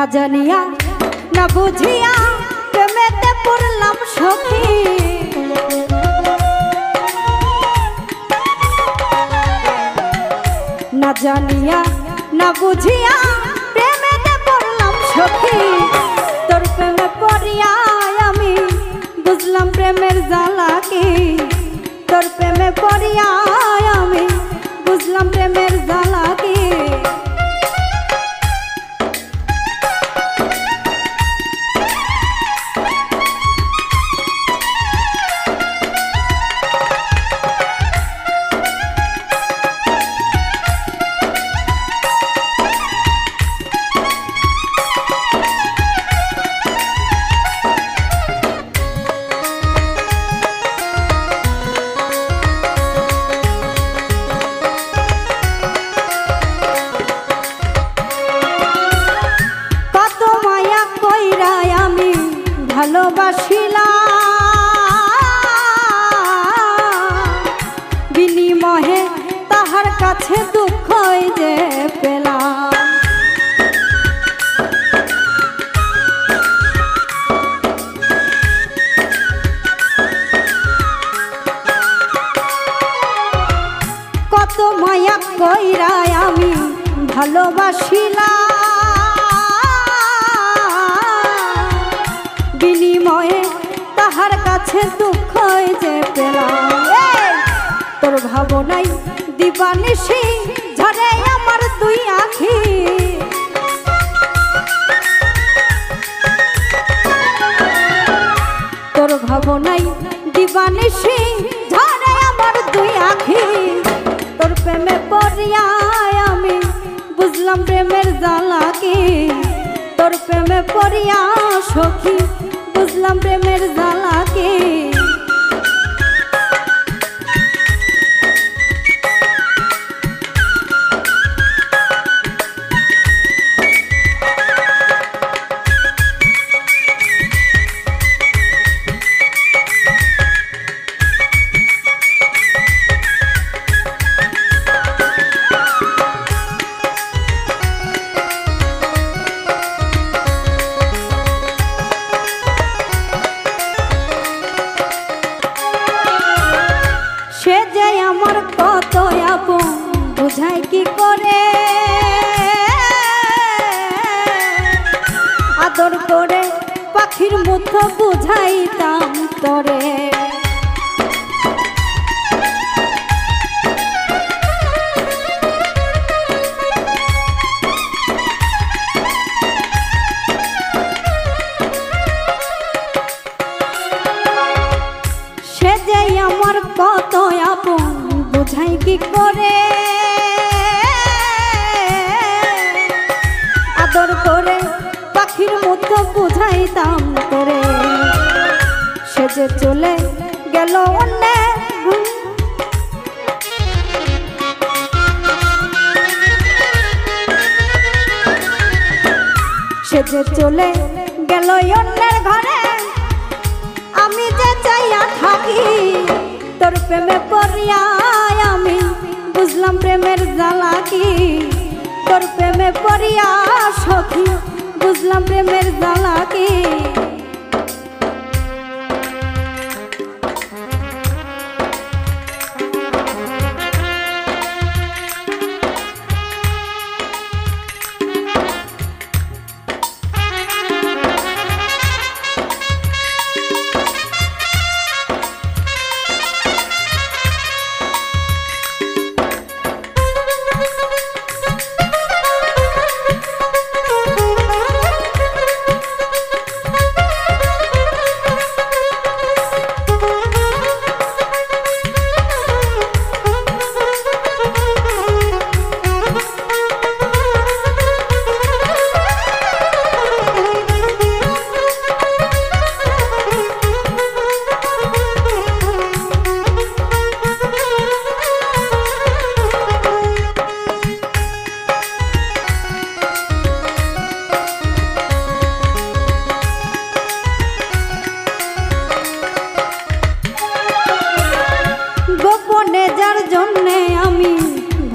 না জানিয়া না বুঝিয়া প্রেমেতে পড়লাম সখী না জানিয়া না বুঝিয়া প্রেমেতে পড়লাম সখী তোর প্রেমে পড়িয়া আমি বুঝলাম প্রেমের জ্বালা কি তোর প্রেমে পড়িয়া আমি বুঝলাম প্রেমের জ্বালা কি ভালোবাসিলাম বিনিময়ে তাহার কাছে দুঃখ যে পেলাম কত মায়া কইরা আমি ভালোবাসিলাম বিনিময়ে তাহার কাছে দুঃখ যে পেলাম তোর ভাবনাই দিবানিশি ঝরে আমার দুই আখি তোর ভাবনাই দিবানিশি ঝরে আমার দুই আখি তোর প্রেমে পড়িয়া আমি বুঝলাম প্রেমের জ্বালা কি তোর প্রেমে পড়িয়া সখী বুঝলাম প্রেমের জ্বালা কি বুঝাই কি করে আদর করে পাখির মতো বুঝাইতাম তোরে সে যে আমার কত আপন বুঝাই কি করে আদর করে পাখির মতো বুঝাইতাম করে সে যে চলে গেল অন্য সে যে চলে গেল অন্যের ঘরে আমি যে চাইয়া থাকি তোর প্রেমে পড়িয়া আমি বুঝলাম প্রেমের জ্বালা কি তোর প্রেমে পড়িয়া সখী বুঝলাম প্রেমের জ্বালা কি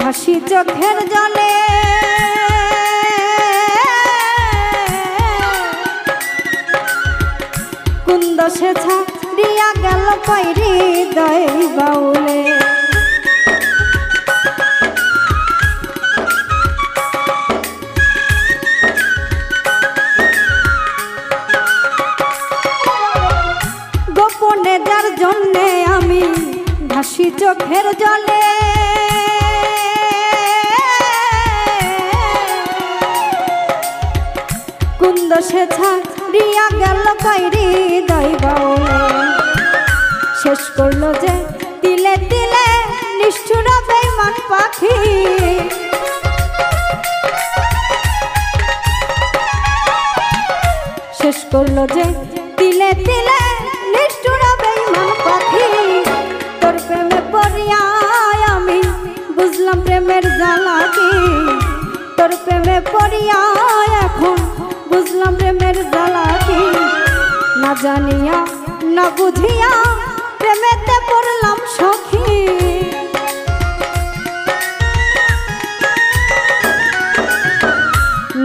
ভাসি চোখের জলে সে ছাড়িয়া গেল কইরি দয় বাউলে গোপনে যার জন্যে আমি ভাসি চোখের জলে কুন্দ সে ছাড়িয়া গেল কইরি দয় বাউলে শেষ করলো যে তিলে তিলে নিষ্ঠুর বেঈমান পাখি শেষ করলো যে তিলে তিলে নিষ্ঠুর বেঈমান পাখি তোর প্রেমে পড়িয়া আমি বুঝলাম প্রেমের জ্বালা কি তোর প্রেমে পড়িয়া এখন বুঝলাম প্রেমের জ্বালা কি না জানিয়া না বুঝিয়া প্রেমেতে পড়লাম সখী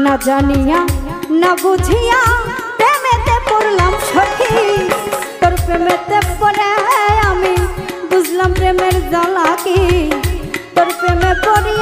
না জানিয়া না বুঝিয়া প্রেমেতে পড়লাম সখী তোর প্রেমেতে পড়ে আমি বুঝলাম প্রেমের জ্বালা কি তোর প্রেমে পড়ি